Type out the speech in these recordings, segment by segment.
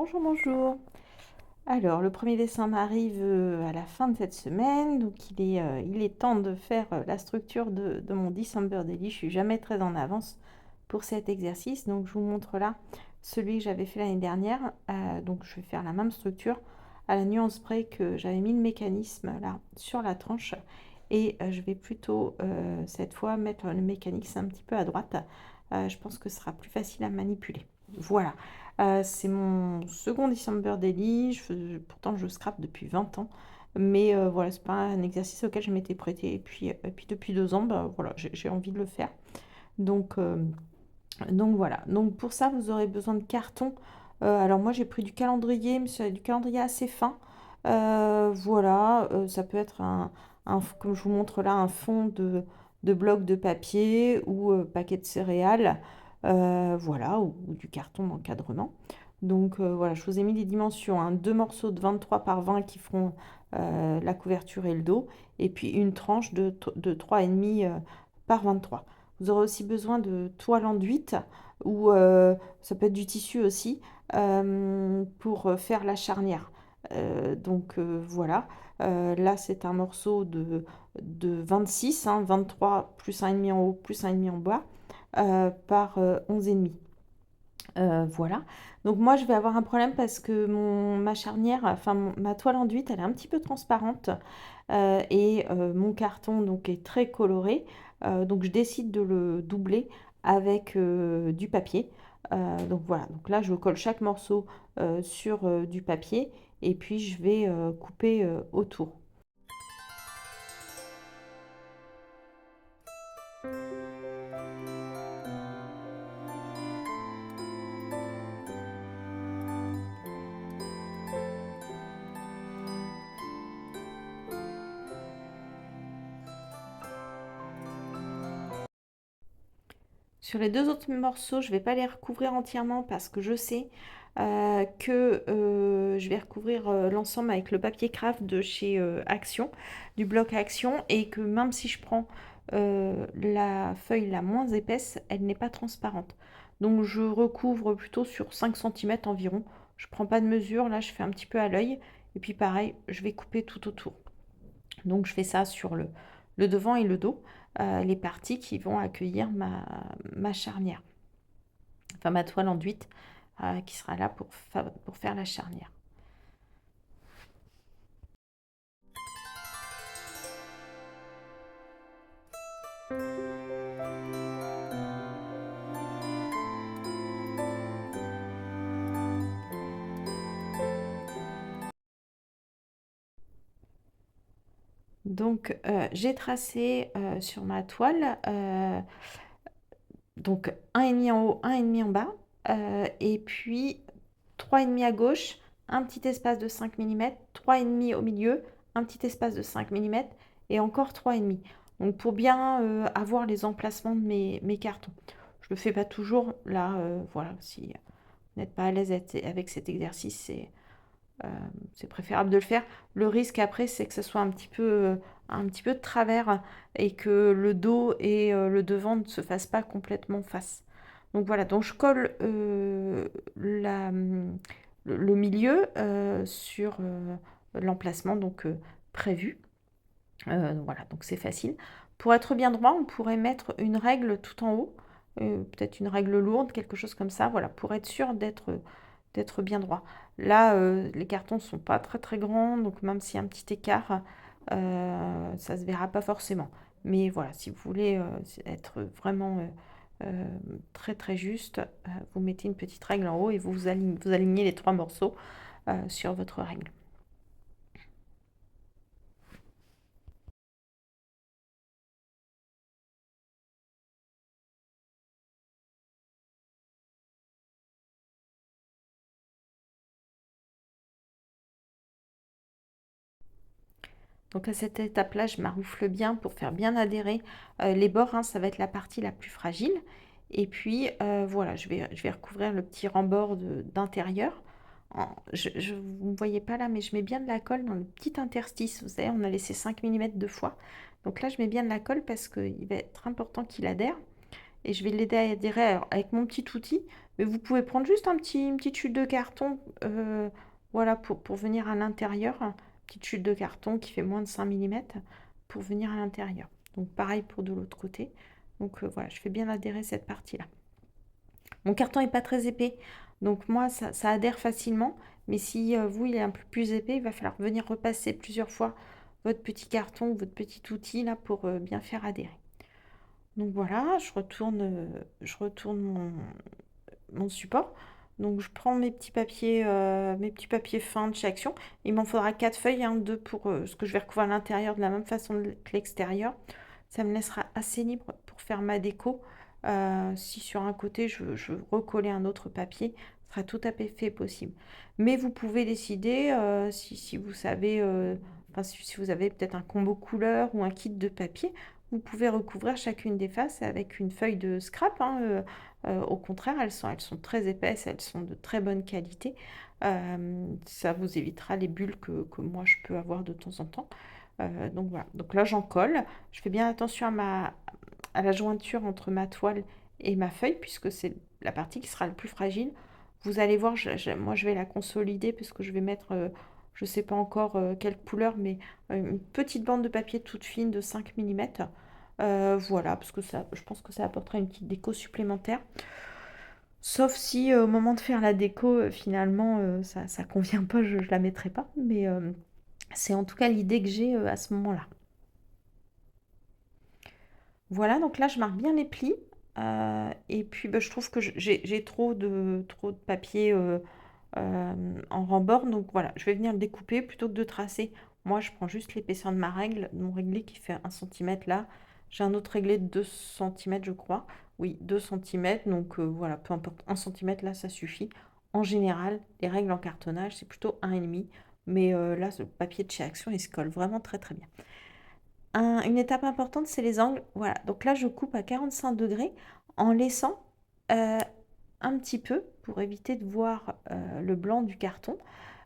Bonjour, bonjour. Alors, le 1er décembre arrive à la fin de cette semaine, donc il est temps de faire la structure de mon December Daily. Je suis jamais très en avance pour cet exercice, donc je vous montre là celui que j'avais fait l'année dernière. Donc, je vais faire la même structure à la nuance près que j'avais mis le mécanisme là sur la tranche. Et je vais plutôt cette fois mettre le mécanisme un petit peu à droite. Je pense que ce sera plus facile à manipuler. Voilà. C'est mon second December Daily. Pourtant, je scrape depuis 20 ans. Mais voilà, c'est pas un exercice auquel je m'étais prêtée. Et puis depuis 2 ans, bah, voilà, j'ai envie de le faire. Donc, euh, donc voilà. Donc pour ça, vous aurez besoin de carton. Alors moi, j'ai pris du calendrier, mais c'est du calendrier assez fin. Voilà, ça peut être comme je vous montre là, un fond de bloc de papier ou paquet de céréales. Voilà, ou du carton d'encadrement. Donc voilà, je vous ai mis les dimensions, hein. Deux morceaux de 23 par 20 qui feront la couverture et le dos. Et puis une tranche de 3,5 par 23. Vous aurez aussi besoin de toile enduite ou ça peut être du tissu aussi pour faire la charnière. Voilà. Là, c'est un morceau de 26, hein, 23 plus 1,5 en haut, plus 1,5 en bas, par 11,5. Voilà. Donc moi, je vais avoir un problème parce que ma charnière, enfin ma toile enduite, elle est un petit peu transparente et mon carton donc est très coloré. Donc je décide de le doubler avec du papier. Donc voilà. Donc là, je colle chaque morceau sur du papier et puis je vais couper autour. Sur les deux autres morceaux, je ne vais pas les recouvrir entièrement parce que je sais que je vais recouvrir l'ensemble avec le papier craft de chez Action, du bloc Action, et que même si je prends la feuille la moins épaisse, elle n'est pas transparente. Donc je recouvre plutôt sur 5 cm environ. Je ne prends pas de mesure, là je fais un petit peu à l'œil, et puis pareil, je vais couper tout autour. Donc je fais ça sur le devant et le dos, les parties qui vont accueillir ma charnière, enfin ma toile enduite qui sera là pour faire la charnière. Donc j'ai tracé sur ma toile donc 1,5 en haut, 1,5 en bas, et puis 3,5 à gauche, un petit espace de 5 mm, 3,5 au milieu, un petit espace de 5 mm, et encore 3,5. Donc pour bien avoir les emplacements de mes cartons. Je ne le fais pas toujours, là, voilà, si vous n'êtes pas à l'aise avec cet exercice, c'est préférable de le faire. Le risque après, c'est que ce soit un petit peu de travers et que le dos et le devant ne se fassent pas complètement face. Donc voilà, donc je colle le milieu sur l'emplacement donc prévu. Voilà, donc c'est facile. Pour être bien droit, on pourrait mettre une règle tout en haut, peut-être une règle lourde, quelque chose comme ça, voilà, pour être sûr d'être bien droit. Là, les cartons ne sont pas très très grands, donc même s'il y a un petit écart, ça ne se verra pas forcément. Mais voilà, si vous voulez être vraiment très très juste, vous mettez une petite règle en haut et vous alignez les trois morceaux sur votre règle. Donc à cette étape-là, je maroufle bien pour faire bien adhérer les bords, hein, ça va être la partie la plus fragile. Et puis voilà, je vais recouvrir le petit rembord d'intérieur. Vous ne voyez pas là, mais je mets bien de la colle dans le petit interstice. Vous savez, on a laissé 5 mm de fois. Donc là, je mets bien de la colle parce qu'il va être important qu'il adhère. et je vais l'aider à adhérer alors, avec mon petit outil. Mais vous pouvez prendre juste une petite chute de carton, voilà, pour venir à l'intérieur. Une petite chute de carton qui fait moins de 5 millimètres pour venir à l'intérieur. Donc pareil pour de l'autre côté. Donc voilà, je fais bien adhérer cette partie-là. Mon carton n'est pas très épais, donc moi ça adhère facilement. Mais si vous, il est un peu plus épais, il va falloir venir repasser plusieurs fois votre petit carton, votre petit outil là pour bien faire adhérer. Donc voilà, je retourne mon support. Donc je prends mes petits papiers fins de chez Action. Il m'en faudra 4 feuilles, hein, 2 pour ce que je vais recouvrir à l'intérieur de la même façon que l'extérieur. Ça me laissera assez libre pour faire ma déco. Si sur un côté je veux recoller un autre papier, ce sera tout à fait possible. Mais vous pouvez décider si vous savez, enfin, si vous avez peut-être un combo couleur ou un kit de papier, vous pouvez recouvrir chacune des faces avec une feuille de scrap, hein, au contraire, elles sont très épaisses, elles sont de très bonne qualité. Ça vous évitera les bulles que moi je peux avoir de temps en temps. Donc voilà, donc là j'en colle. Je fais bien attention à la jointure entre ma toile et ma feuille, puisque c'est la partie qui sera le plus fragile. Vous allez voir, moi je vais la consolider, puisque je vais mettre, je ne sais pas encore quelle couleur, mais une petite bande de papier toute fine de 5 millimètres. Voilà, parce que ça, je pense que ça apportera une petite déco supplémentaire. Sauf si au moment de faire la déco, finalement, ça convient pas, je la mettrai pas. Mais c'est en tout cas l'idée que j'ai à ce moment-là. Voilà, donc là, je marque bien les plis. Et puis, bah, je trouve que j'ai trop de papier en rembord. Donc voilà, je vais venir le découper plutôt que de tracer. Moi, je prends juste l'épaisseur de mon réglé qui fait 1 cm là. J'ai un autre réglé de 2 cm, je crois. Oui, 2 cm. Donc voilà, peu importe, 1 cm là, ça suffit. En général, les règles en cartonnage, c'est plutôt 1,5. Mais là, ce papier de chez Action, il se colle vraiment très très bien. Une étape importante, c'est les angles. Voilà, donc là, je coupe à 45 degrés en laissant euh, un petit peu pour éviter de voir le blanc du carton.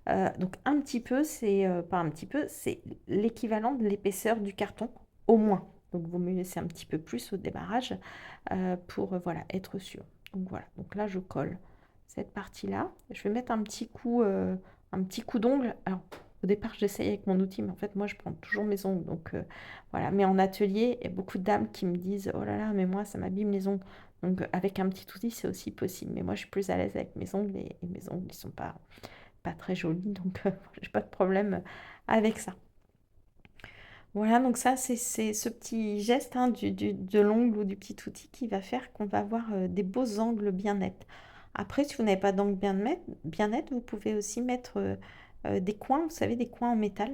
Donc un petit peu, c'est pas un petit peu, c'est l'équivalent de l'épaisseur du carton au moins. Donc vous me laissez un petit peu plus au démarrage pour voilà, être sûr. Donc voilà, donc là je colle cette partie-là. Je vais mettre un petit coup d'ongle. Alors au départ j'essaye avec mon outil, mais en fait moi je prends toujours mes ongles. Donc voilà, mais en atelier, il y a beaucoup de dames qui me disent oh là là, mais moi ça m'abîme les ongles. Donc avec un petit outil c'est aussi possible. Mais moi je suis plus à l'aise avec mes ongles et mes ongles ils sont pas très jolie, donc j'ai pas de problème avec ça. Voilà, donc ça, c'est ce petit geste hein, de l'ongle ou du petit outil qui va faire qu'on va avoir des beaux angles bien nets. Après, si vous n'avez pas d'angle bien net, vous pouvez aussi mettre des coins, vous savez, des coins en métal.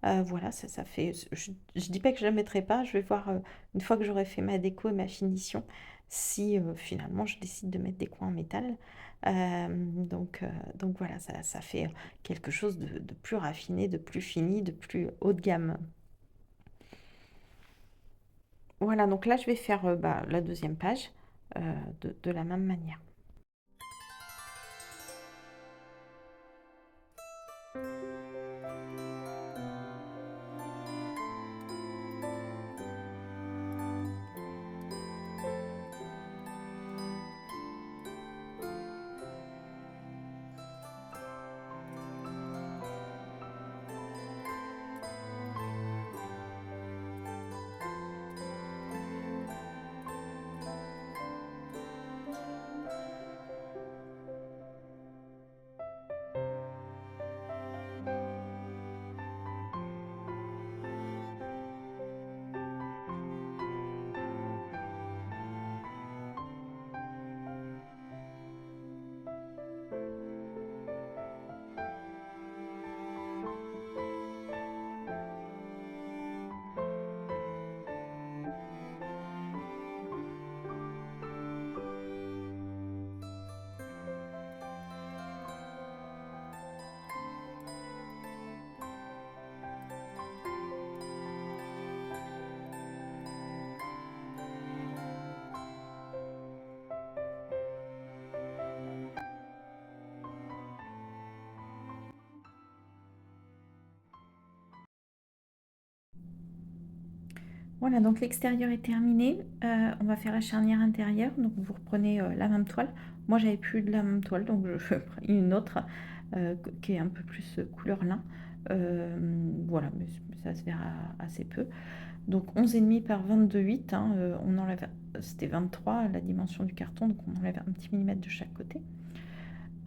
Voilà, ça fait. Je dis pas que je ne le mettrai pas, je vais voir une fois que j'aurai fait ma déco et ma finition si finalement je décide de mettre des coins en métal. Donc voilà, ça fait quelque chose de plus raffiné, de plus fini, de plus haut de gamme. Voilà, donc là, je vais faire bah, la deuxième page de la même manière. Voilà, donc l'extérieur est terminé. On va faire la charnière intérieure. Donc vous reprenez la même toile. Moi j'avais plus de la même toile, donc je prends une autre qui est un peu plus couleur lin. Voilà, mais ça se verra assez peu. Donc 11,5 par 22,8, hein, on enlève, c'était 23 la dimension du carton, donc on enlève un petit millimètre de chaque côté.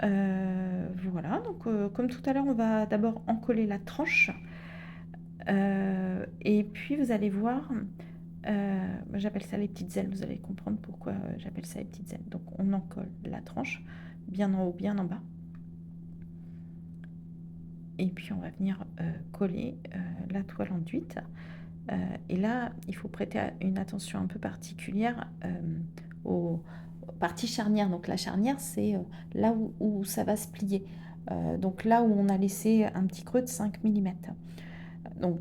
Voilà, donc comme tout à l'heure, on va d'abord encoller la tranche. Et puis vous allez voir, j'appelle ça les petites ailes, vous allez comprendre pourquoi j'appelle ça les petites ailes. Donc on encolle la tranche, bien en haut, bien en bas. Et puis on va venir coller la toile enduite. Et là, il faut prêter une attention un peu particulière aux parties charnières. Donc la charnière, c'est là où ça va se plier. Donc là où on a laissé un petit creux de 5 mm. Donc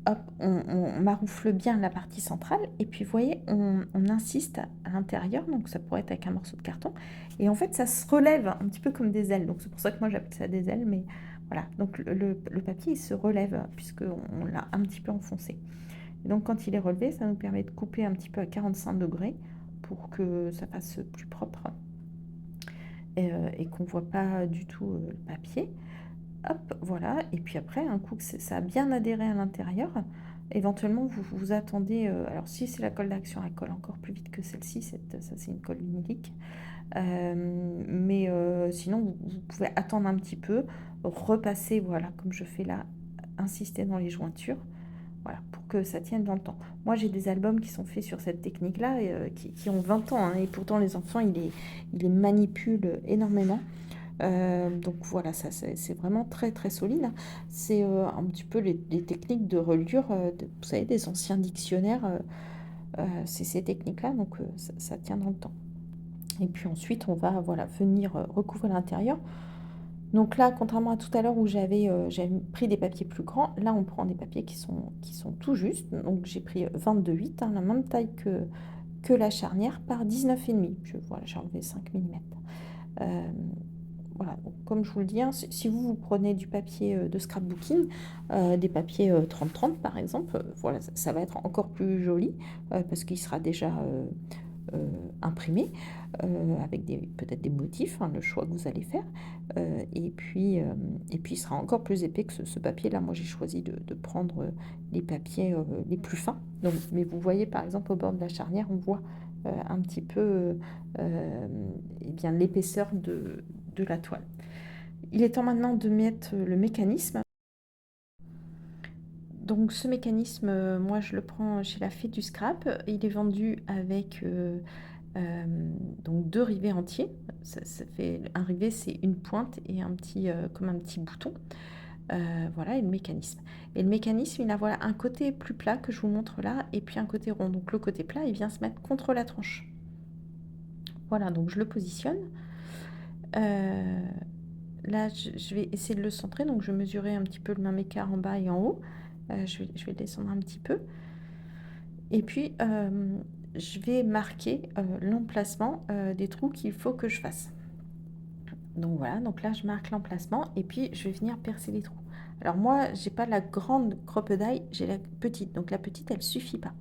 hop, on maroufle bien la partie centrale et puis vous voyez, on insiste à l'intérieur, donc ça pourrait être avec un morceau de carton. Et en fait, ça se relève un petit peu comme des ailes. Donc c'est pour ça que moi j'appelle ça des ailes, mais voilà. Donc le papier il se relève puisqu'on l'a un petit peu enfoncé. Et donc quand il est relevé, ça nous permet de couper un petit peu à 45 degrés pour que ça fasse plus propre et qu'on ne voit pas du tout le papier. Hop, voilà. Et puis après, un coup que ça a bien adhéré à l'intérieur, éventuellement vous attendez. Alors si c'est la colle d'action, elle colle encore plus vite que celle-ci. Ça c'est une colle vinylique. Mais sinon, vous pouvez attendre un petit peu, repasser, voilà, comme je fais là, insister dans les jointures. Voilà, pour que ça tienne dans le temps. Moi, j'ai des albums qui sont faits sur cette technique-là, qui ont 20 ans, hein, et pourtant les enfants, ils les manipulent énormément. Donc voilà, ça c'est vraiment très très solide. C'est un petit peu les techniques de reliure, vous savez, des anciens dictionnaires. C'est ces techniques-là, donc ça tient dans le temps. Et puis ensuite, on va voilà, venir recouvrir l'intérieur. Donc là, contrairement à tout à l'heure où j'avais pris des papiers plus grands, là on prend des papiers qui sont tout justes. Donc j'ai pris 22,8, hein, la même taille que la charnière, par 19,5. Voilà, j'ai enlevé 5 mm. Voilà, donc, comme je vous le dis, hein, si vous prenez du papier de scrapbooking, des papiers 30-30 par exemple, voilà, ça va être encore plus joli parce qu'il sera déjà imprimé avec peut-être des motifs, hein, le choix que vous allez faire. Et puis il sera encore plus épais que ce papier-là. Moi, j'ai choisi de prendre les papiers les plus fins. Donc, mais vous voyez, par exemple, au bord de la charnière, on voit un petit peu eh bien, l'épaisseur de la toile. Il est temps maintenant de mettre le mécanisme. Donc ce mécanisme, moi je le prends chez la Fée du Scrap. Il est vendu avec donc 2 rivets entiers. Ça fait un rivet, c'est une pointe et comme un petit bouton. Voilà, et le mécanisme. Et le mécanisme, il a voilà un côté plus plat que je vous montre là, et puis un côté rond. Donc le côté plat, il vient se mettre contre la tranche. Voilà, donc je le positionne. Là, je vais essayer de le centrer, donc je vais mesurer un petit peu le même écart en bas et en haut. Je vais descendre un petit peu. Et puis, je vais marquer l'emplacement des trous qu'il faut que je fasse. Donc voilà, donc là, je marque l'emplacement et puis je vais venir percer les trous. Alors moi, j'ai pas la grande crocodile, j'ai la petite. Donc la petite, elle suffit pas.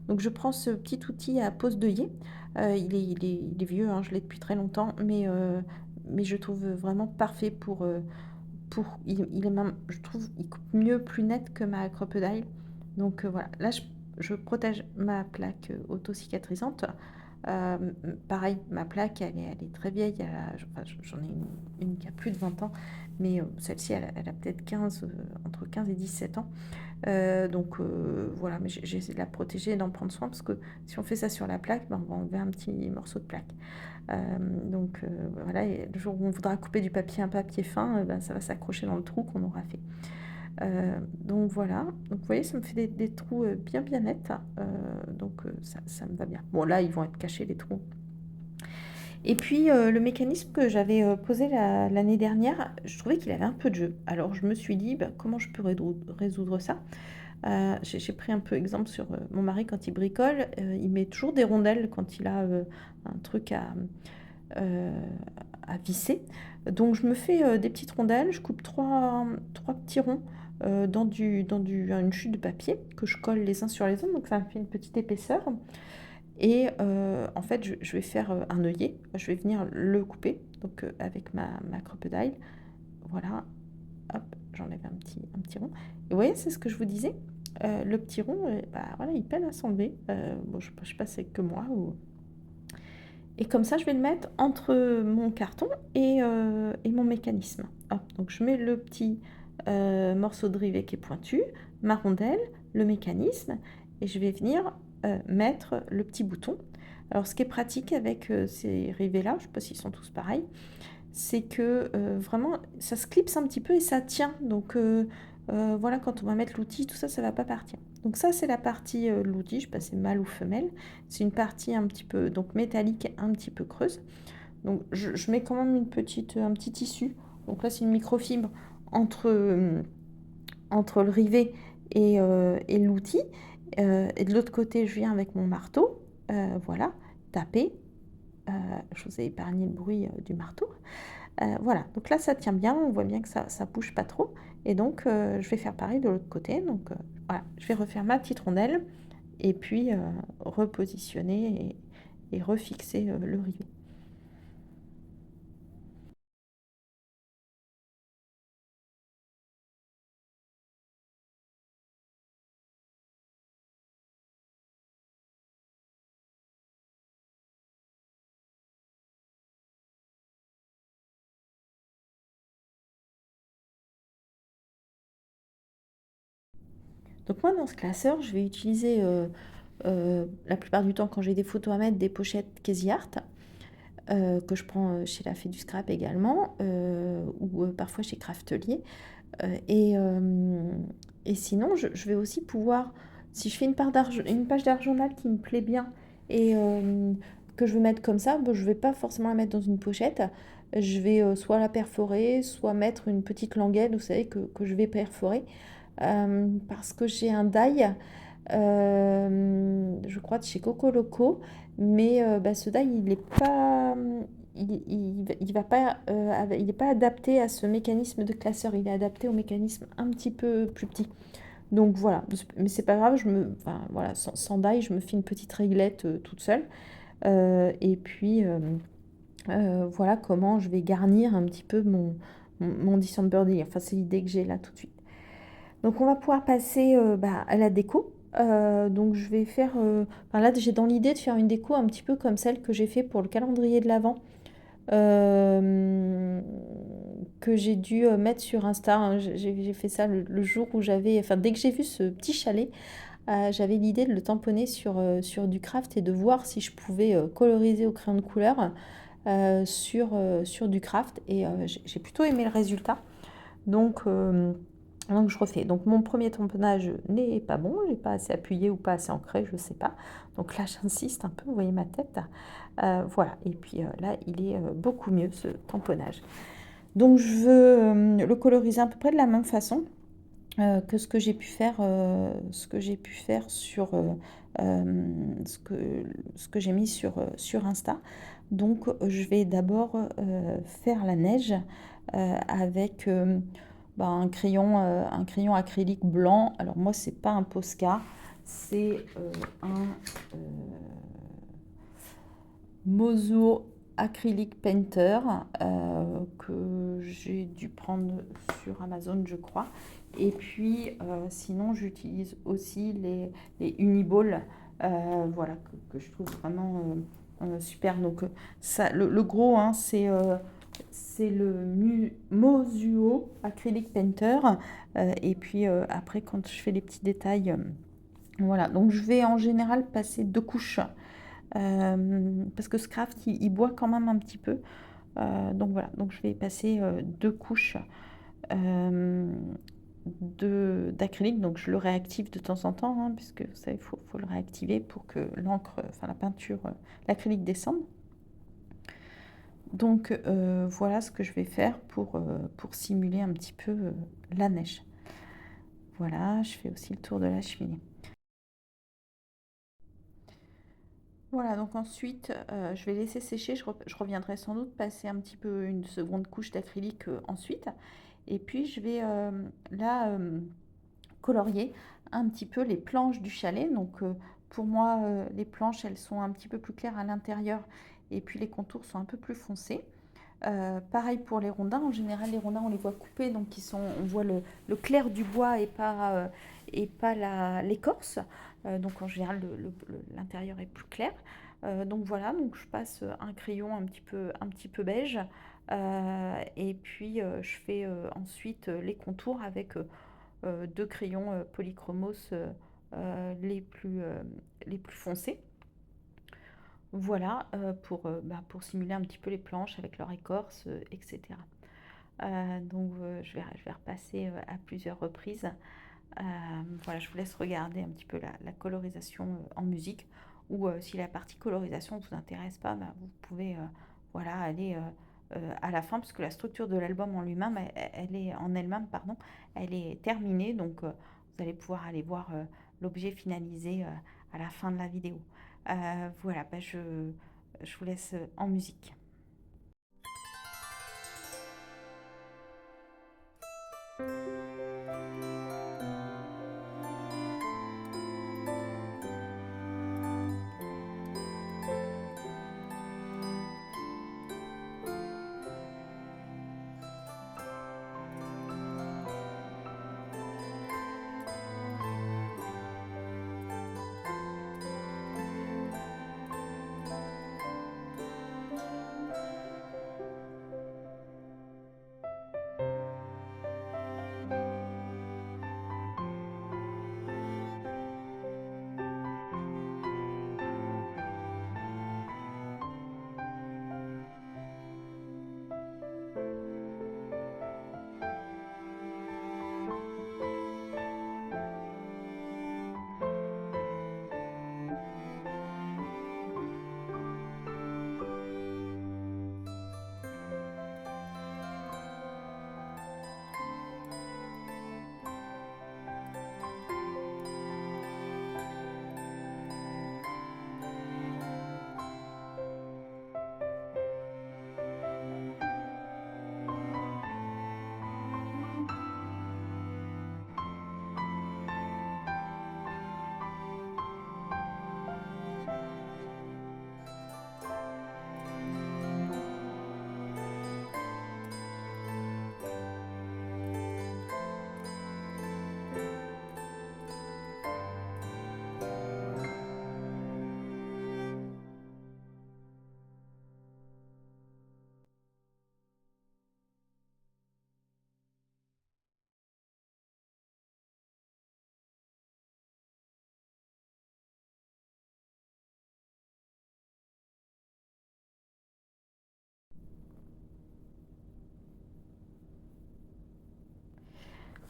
Donc je prends ce petit outil à pose d'œillet. Il est vieux, hein, je l'ai depuis très longtemps, mais je trouve vraiment parfait il est même, je trouve, il coupe mieux, plus net que ma crocodile. Donc voilà, là je protège ma plaque auto-cicatrisante. Euh, Pareil, ma plaque, elle est très vieille. J'en ai une qui a plus de 20 ans, mais celle-ci, elle a peut-être entre 15 et 17 ans. Donc voilà, mais j'ai essayé de la protéger et d'en prendre soin parce que si on fait ça sur la plaque, ben, on va enlever un petit morceau de plaque. Donc voilà, et le jour où on voudra couper un papier fin, ben, ça va s'accrocher dans le trou qu'on aura fait. Donc voilà, donc vous voyez, ça me fait des trous bien bien nets, donc ça me va bien. Bon là, ils vont être cachés les trous. Et puis le mécanisme que j'avais posé l'année dernière, je trouvais qu'il avait un peu de jeu. Alors je me suis dit, bah, comment je peux résoudre ça? J'ai pris un peu exemple sur mon mari quand il bricole, il met toujours des rondelles quand il a un truc euh, à visser. Donc je me fais des petites rondelles, je coupe trois petits ronds une chute de papier que je colle les uns sur les autres, donc ça me fait une petite épaisseur. Et en fait, je vais faire un œillet, je vais venir le couper, donc avec ma crocodile. Voilà, hop, j'enlève un petit rond. Et vous voyez, c'est ce que je vous disais, le petit rond, bah, voilà, il peine à s'enlever. Bon, je sais pas si c'est que moi. Et comme ça, je vais le mettre entre mon carton et mon mécanisme. Hop, donc je mets le petit morceau de rivet qui est pointu, ma rondelle, le mécanisme, et je vais venir mettre le petit bouton. Alors ce qui est pratique avec ces rivets-là, je ne sais pas s'ils sont tous pareils, c'est que vraiment ça se clipse un petit peu et ça tient. Donc voilà, quand on va mettre l'outil, tout ça, ça ne va pas partir. Donc ça, c'est la partie de l'outil, je ne sais pas si c'est mâle ou femelle. C'est une partie un petit peu donc métallique, un petit peu creuse. Donc je mets quand même un petit tissu. Donc là, c'est une microfibre entre le rivet et l'outil. Et de l'autre côté, je viens avec mon marteau, voilà, taper. Je vous ai épargné le bruit du marteau. Voilà, donc là ça tient bien, on voit bien que ça bouge pas trop. Et donc je vais faire pareil de l'autre côté. Donc voilà, je vais refaire ma petite rondelle et puis repositionner et refixer le rivet. Donc moi dans ce classeur, je vais utiliser la plupart du temps quand j'ai des photos à mettre des pochettes Casey Art. Que je prends chez la Fée du Scrap également, ou parfois chez Craftelier. Euh, et, euh, et sinon, je vais aussi pouvoir, si je fais une page d'art journal qui me plaît bien et que je veux mettre comme ça, bon, je ne vais pas forcément la mettre dans une pochette. Je vais soit la perforer, soit mettre une petite languette, vous savez, que je vais perforer. Parce que j'ai un die, je crois, de chez Coco Loco, mais bah, ce die, il n'est pas, il va pas, il est pas adapté à ce mécanisme de classeur, il est adapté au mécanisme un petit peu plus petit. Donc voilà, mais c'est pas grave, enfin, voilà, sans die, je me fais une petite réglette toute seule. Et puis voilà comment je vais garnir un petit peu mon December Day. Enfin, c'est l'idée que j'ai là tout de suite. Donc on va pouvoir passer bah, à la déco. Donc je vais faire, enfin là j'ai dans l'idée de faire une déco un petit peu comme celle que j'ai fait pour le calendrier de l'Avent, euh, que j'ai dû mettre sur Insta, hein. J'ai fait ça le jour où j'avais, enfin dès que j'ai vu ce petit chalet, j'avais l'idée de le tamponner sur du craft et de voir si je pouvais coloriser au crayon de couleur sur du craft. Et j'ai plutôt aimé le résultat. Donc, donc je refais. Donc mon premier tamponnage n'est pas bon, j'ai pas assez appuyé ou pas assez ancré, je sais pas. Donc là j'insiste un peu, vous voyez ma tête. Voilà, et puis là il est beaucoup mieux ce tamponnage. Donc je veux le coloriser à peu près de la même façon que ce que j'ai pu faire sur ce que j'ai mis sur Insta. Donc je vais d'abord faire la neige avec bah, un crayon acrylique blanc. Alors moi c'est pas un Posca, c'est un Mozo Acrylic Painter que j'ai dû prendre sur Amazon, je crois. Et puis, sinon, j'utilise aussi les Uniball, voilà, que je trouve vraiment super. Donc, ça, le gros, hein, c'est le Mozuo Acrylic Painter. Et puis, après, quand je fais les petits détails, voilà. Donc, je vais en général passer deux couches parce que ce craft il boit quand même un petit peu. Donc voilà, donc je vais passer deux couches euh, d'acrylique. Donc je le réactive de temps en temps, hein, puisque vous savez, faut le réactiver pour que l'encre, enfin la peinture, l'acrylique descende. Donc voilà ce que je vais faire pour simuler un petit peu la neige. Voilà, je fais aussi le tour de la cheminée. Voilà, donc ensuite, je vais laisser sécher. Je reviendrai sans doute passer un petit peu une seconde couche d'acrylique ensuite. Et puis je vais là colorier un petit peu les planches du chalet. Donc pour moi, les planches, elles sont un petit peu plus claires à l'intérieur et puis les contours sont un peu plus foncés. Pareil pour les rondins. En général, les rondins, on les voit coupés, donc on voit le clair du bois et pas l'écorce. Donc en général, l'intérieur est plus clair. Donc voilà, donc je passe un crayon un petit peu beige. Et puis je fais ensuite les contours avec deux crayons polychromos les plus foncés. Voilà, pour simuler un petit peu les planches avec leur écorce, etc. Je vais repasser à plusieurs reprises. Voilà, je vous laisse regarder un petit peu la colorisation en musique. Ou si la partie colorisation ne vous intéresse pas, bah, vous pouvez voilà, aller à la fin, parce que la structure de l'album en lui-même, elle est en elle-même, pardon, elle est terminée. Donc vous allez pouvoir aller voir l'objet finalisé à la fin de la vidéo. Voilà, bah, je vous laisse en musique.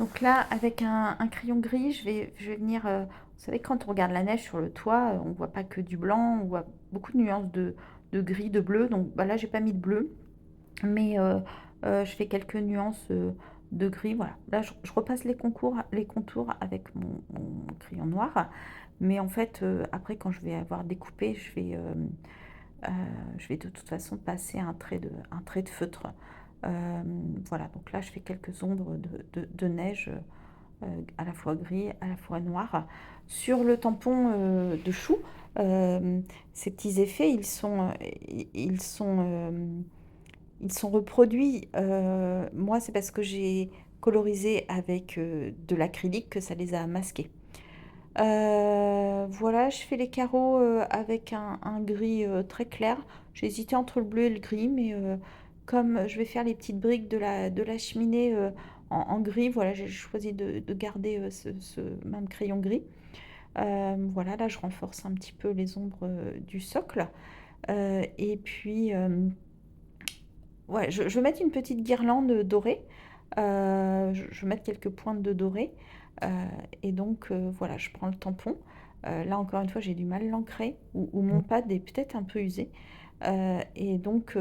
Donc là, avec un crayon gris, je vais venir. Vous savez, quand on regarde la neige sur le toit, on ne voit pas que du blanc, on voit beaucoup de nuances de gris, de bleu. Donc bah, là, j'ai pas mis de bleu, mais je fais quelques nuances de gris. Voilà. Là, je repasse les contours avec mon crayon noir. Mais en fait, après, quand je vais avoir découpé, euh, je vais de toute façon passer un trait de feutre. Voilà, donc là, je fais quelques ombres de neige à la fois gris, à la fois noir. Sur le tampon de chou, ces petits effets, ils sont, ils sont reproduits. Moi, c'est parce que j'ai colorisé avec de l'acrylique que ça les a masqués. Voilà, je fais les carreaux avec un gris très clair. J'ai hésité entre le bleu et le gris, mais comme je vais faire les petites briques de la cheminée en gris, voilà, j'ai choisi de garder ce même crayon gris. Voilà, là je renforce un petit peu les ombres du socle. Et puis, ouais, je vais mettre une petite guirlande dorée. Je vais mettre quelques pointes de doré. Euh, et donc, voilà, je prends le tampon. Là, encore une fois, j'ai du mal l'ancrer ou mon pad est peut-être un peu usé. Et donc,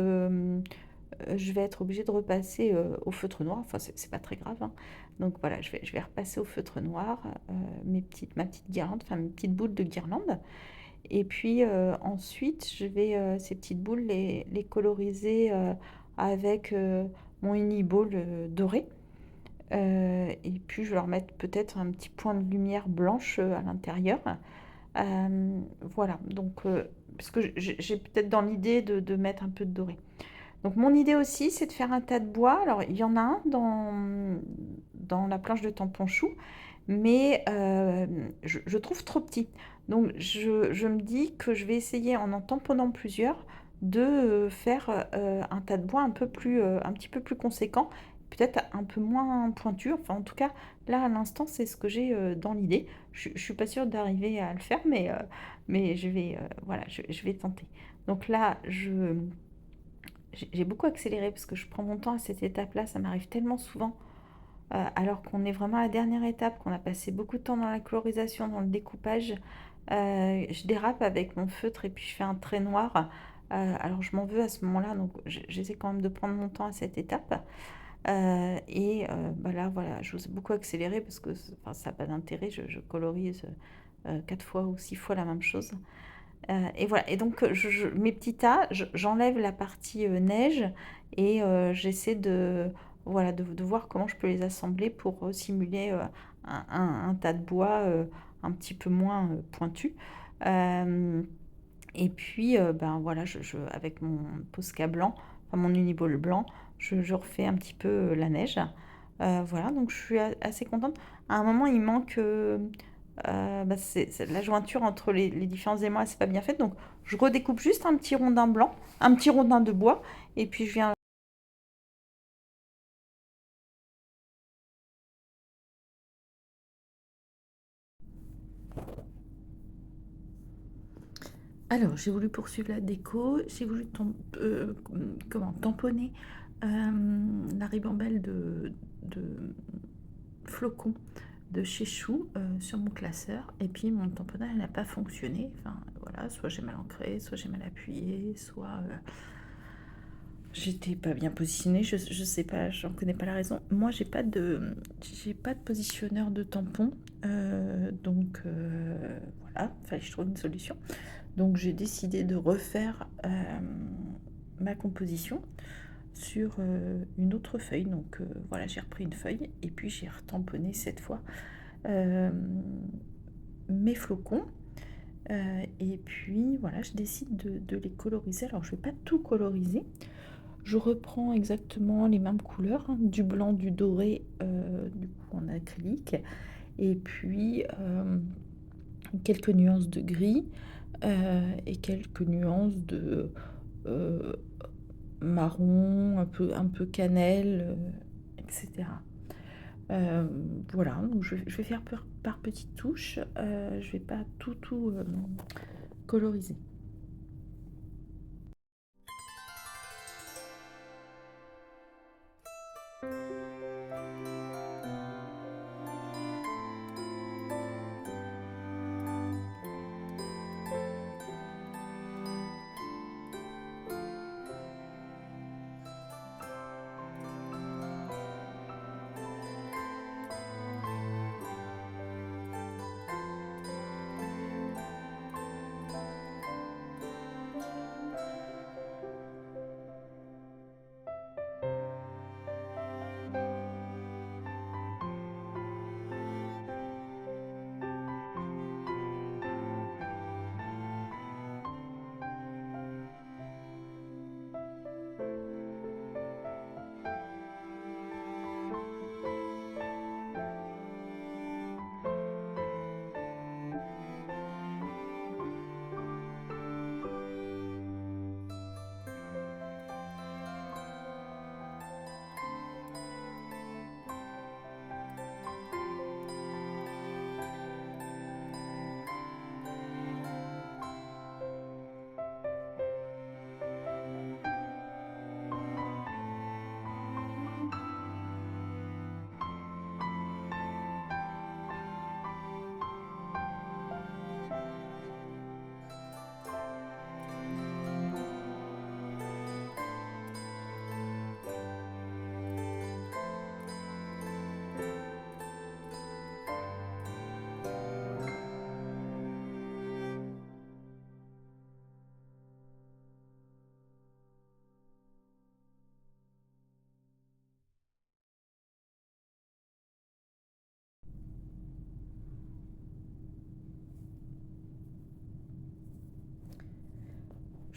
je vais être obligée de repasser au feutre noir. Enfin, c'est pas très grave, hein. Donc voilà, je vais repasser au feutre noir ma petite guirlande, enfin mes petites boules de guirlande. Et puis ensuite, je vais ces petites boules les coloriser avec mon uniball doré. Et puis je vais leur mettre peut-être un petit point de lumière blanche à l'intérieur. Voilà, donc parce que j'ai peut-être dans l'idée de mettre un peu de doré. Donc mon idée aussi, c'est de faire un tas de bois. Alors il y en a un dans la planche de tampon chou, mais je trouve trop petit. Donc je me dis que je vais essayer en tamponnant plusieurs de faire un tas de bois un petit peu plus conséquent, peut-être un peu moins pointu. Enfin en tout cas, là à l'instant, c'est ce que j'ai dans l'idée. Je suis pas sûre d'arriver à le faire, mais je vais, voilà, je vais tenter. Donc là, j'ai beaucoup accéléré parce que je prends mon temps à cette étape-là. Ça m'arrive tellement souvent, alors qu'on est vraiment à la dernière étape, qu'on a passé beaucoup de temps dans la colorisation, dans le découpage. Je dérape avec mon feutre et puis je fais un trait noir. Alors je m'en veux à ce moment-là, donc j'essaie quand même de prendre mon temps à cette étape. Bah là, voilà, j'ose beaucoup accélérer parce que enfin, ça n'a pas d'intérêt. Je colorise 4 fois ou 6 fois la même chose. Et voilà, et donc mes petits tas, j'enlève la partie neige et j'essaie voilà, de voir comment je peux les assembler pour simuler un tas de bois un petit peu moins pointu. Euh, et puis, ben voilà, avec mon Posca blanc, enfin mon Uniball blanc, je refais un petit peu la neige. Voilà, donc je suis assez contente. À un moment, il manque bah, la jointure entre les différents éléments, elle s'est pas bien faite. Donc, je redécoupe juste un petit rondin blanc, un petit rondin de bois, et puis je viens. Alors, j'ai voulu poursuivre la déco, j'ai voulu tamponner la ribambelle de flocons de chez Chou sur mon classeur, et puis mon tamponnage n'a pas fonctionné. Enfin, voilà, soit j'ai mal ancré, soit j'ai mal appuyé, soit j'étais pas bien positionnée, je sais pas, j'en connais pas la raison. Moi, j'ai pas de positionneur de tampon, donc voilà, fallait que je trouve une solution. Donc j'ai décidé de refaire ma composition sur une autre feuille. Donc voilà, j'ai repris une feuille et puis j'ai retamponné cette fois euh, mes flocons. Et puis voilà, je décide de les coloriser. Alors je vais pas tout coloriser. Je reprends exactement les mêmes couleurs, hein, du blanc, du doré, du coup en acrylique, et puis quelques nuances de gris et quelques nuances de euh, marron, un peu cannelle, etc. Euh, voilà, donc je vais faire par petites touches, je vais pas tout coloriser.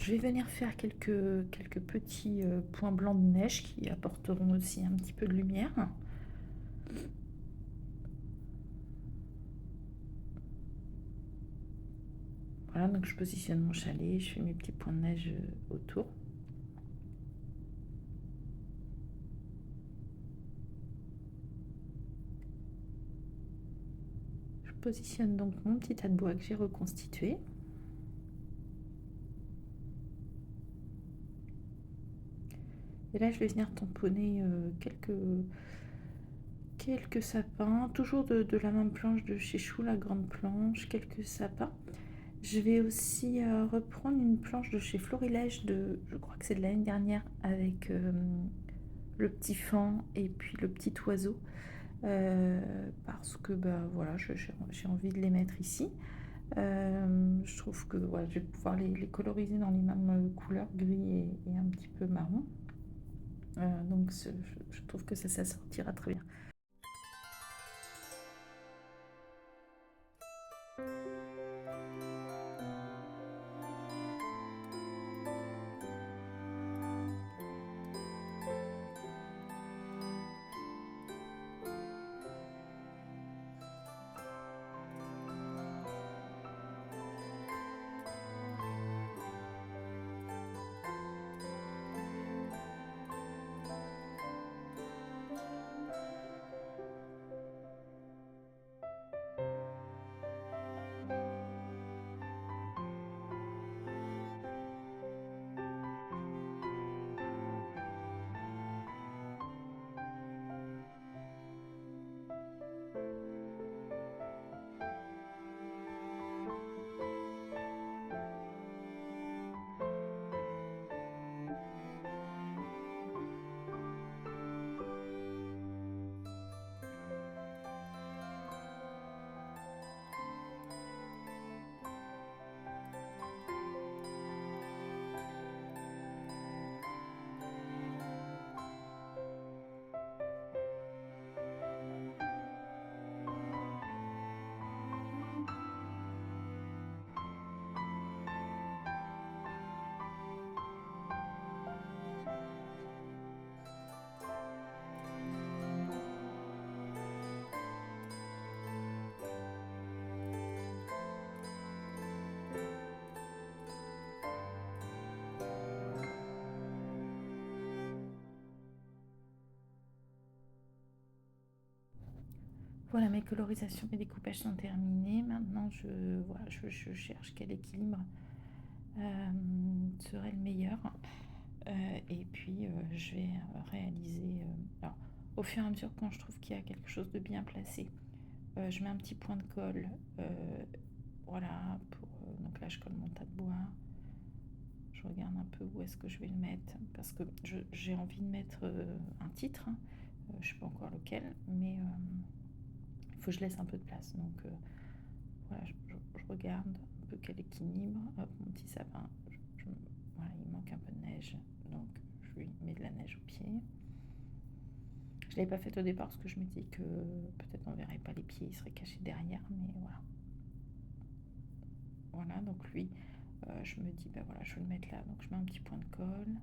je vais venir faire quelques petits points blancs de neige qui apporteront aussi un petit peu de lumière. Voilà, donc je positionne mon chalet, je fais mes petits points de neige autour. Je positionne donc mon petit tas de bois que j'ai reconstitué. Et là, je vais venir tamponner quelques sapins, toujours de la même planche de chez Chou, la grande planche, quelques sapins. Je vais aussi reprendre une planche de chez Florilège, je crois que c'est de l'année dernière, avec le petit faon et puis le petit oiseau, parce que bah, voilà, j'ai envie de les mettre ici. Je trouve que voilà, je vais pouvoir les coloriser dans les mêmes couleurs, gris et un petit peu marron. Donc je trouve que ça sortira très bien. Voilà, mes colorisations, mes découpages sont terminés. Maintenant, je cherche quel équilibre serait le meilleur. Et puis, je vais réaliser... alors, au fur et à mesure, quand je trouve qu'il y a quelque chose de bien placé, je mets un petit point de colle. Voilà, donc là, je colle mon tas de bois. Je regarde un peu où est-ce que je vais le mettre, parce que j'ai envie de mettre un titre. Je ne sais pas encore lequel, mais... il faut que je laisse un peu de place. Donc voilà, je regarde un peu quel équilibre. Hop, mon petit sapin. Voilà, il manque un peu de neige. Donc je lui mets de la neige au pied. Je ne l'avais pas fait au départ parce que je me dis que peut-être on ne verrait pas les pieds, il serait caché derrière. Mais voilà. Voilà, donc lui, je me dis, ben voilà, je vais le mettre là. Donc je mets un petit point de colle.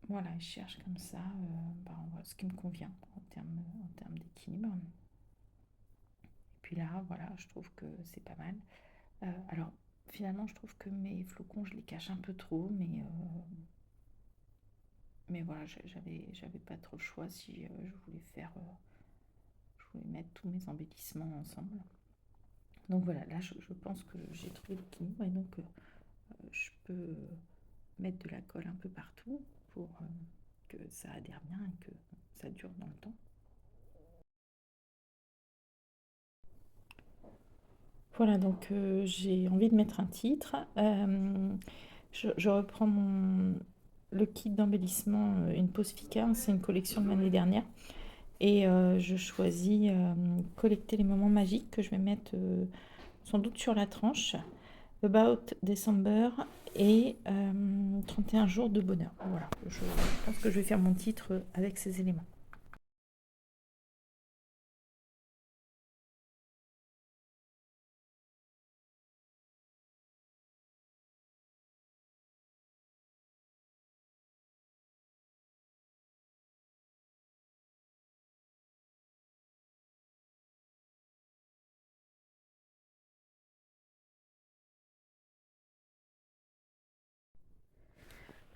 Voilà, je cherche comme ça ce qui me convient en termes d'équilibre. Et puis là, voilà, je trouve que c'est pas mal. Alors, finalement, je trouve que mes flocons, je les cache un peu trop, mais voilà, j'avais pas trop le choix si je voulais mettre tous mes embellissements ensemble. Donc voilà, là, je pense que j'ai trouvé l'équilibre et donc je peux mettre de la colle un peu partout pour que ça adhère bien et que ça dure dans le temps. Voilà, donc j'ai envie de mettre un titre. Je reprends le kit d'embellissement, une pause Fika, c'est une collection de l'année dernière. Et je choisis collecter les moments magiques que je vais mettre sans doute sur la tranche. About December et 31 jours de bonheur. Voilà, je pense que je vais faire mon titre avec ces éléments.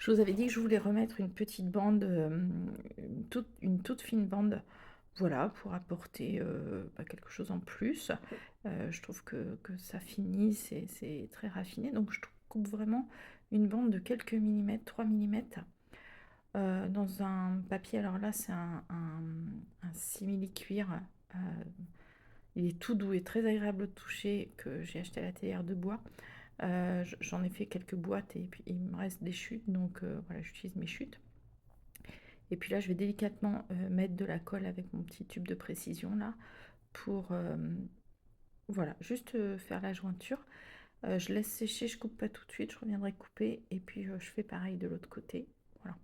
Je vous avais dit que je voulais remettre une petite bande, une toute fine bande, voilà, pour apporter quelque chose en plus. Je trouve que ça finit, c'est très raffiné, donc je coupe vraiment une bande de quelques millimètres, 3 millimètres, dans un papier. Alors là, c'est un simili-cuir. euh, il est tout doux et très agréable au toucher, que j'ai acheté à la théière de bois. J'en ai fait quelques boîtes et puis il me reste des chutes, donc voilà, j'utilise mes chutes. Et puis là, je vais délicatement mettre de la colle avec mon petit tube de précision là pour voilà, juste faire la jointure. Je laisse sécher, je coupe pas tout de suite, je reviendrai couper et puis je fais pareil de l'autre côté. Voilà.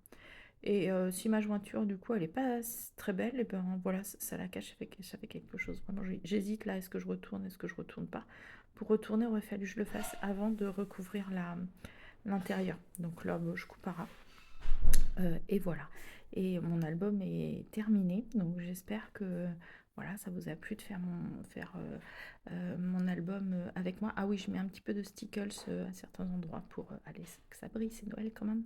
Et si ma jointure du coup elle est pas très belle, et ben voilà, ça la cache, ça fait quelque chose. Vraiment, j'hésite là, est-ce que je retourne, est-ce que je retourne pas. Pour retourner, il aurait fallu que je le fasse avant de recouvrir l'intérieur. Donc là, bon, je coupe à ras. Et voilà. Et mon album est terminé. Donc j'espère que voilà, ça vous a plu de faire mon album avec moi. Ah oui, je mets un petit peu de stickles à certains endroits pour aller que ça brille, c'est Noël quand même.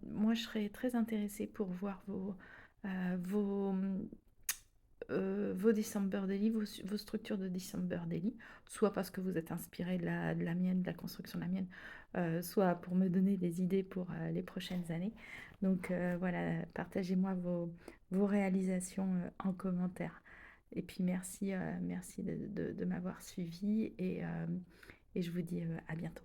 Moi, je serais très intéressée pour voir vos, vos December Daily, vos structures de December Daily, soit parce que vous êtes inspiré de la mienne, de la construction de la mienne, soit pour me donner des idées pour les prochaines années. Donc voilà, partagez-moi vos réalisations en commentaire. Et puis merci de m'avoir suivi et je vous dis à bientôt.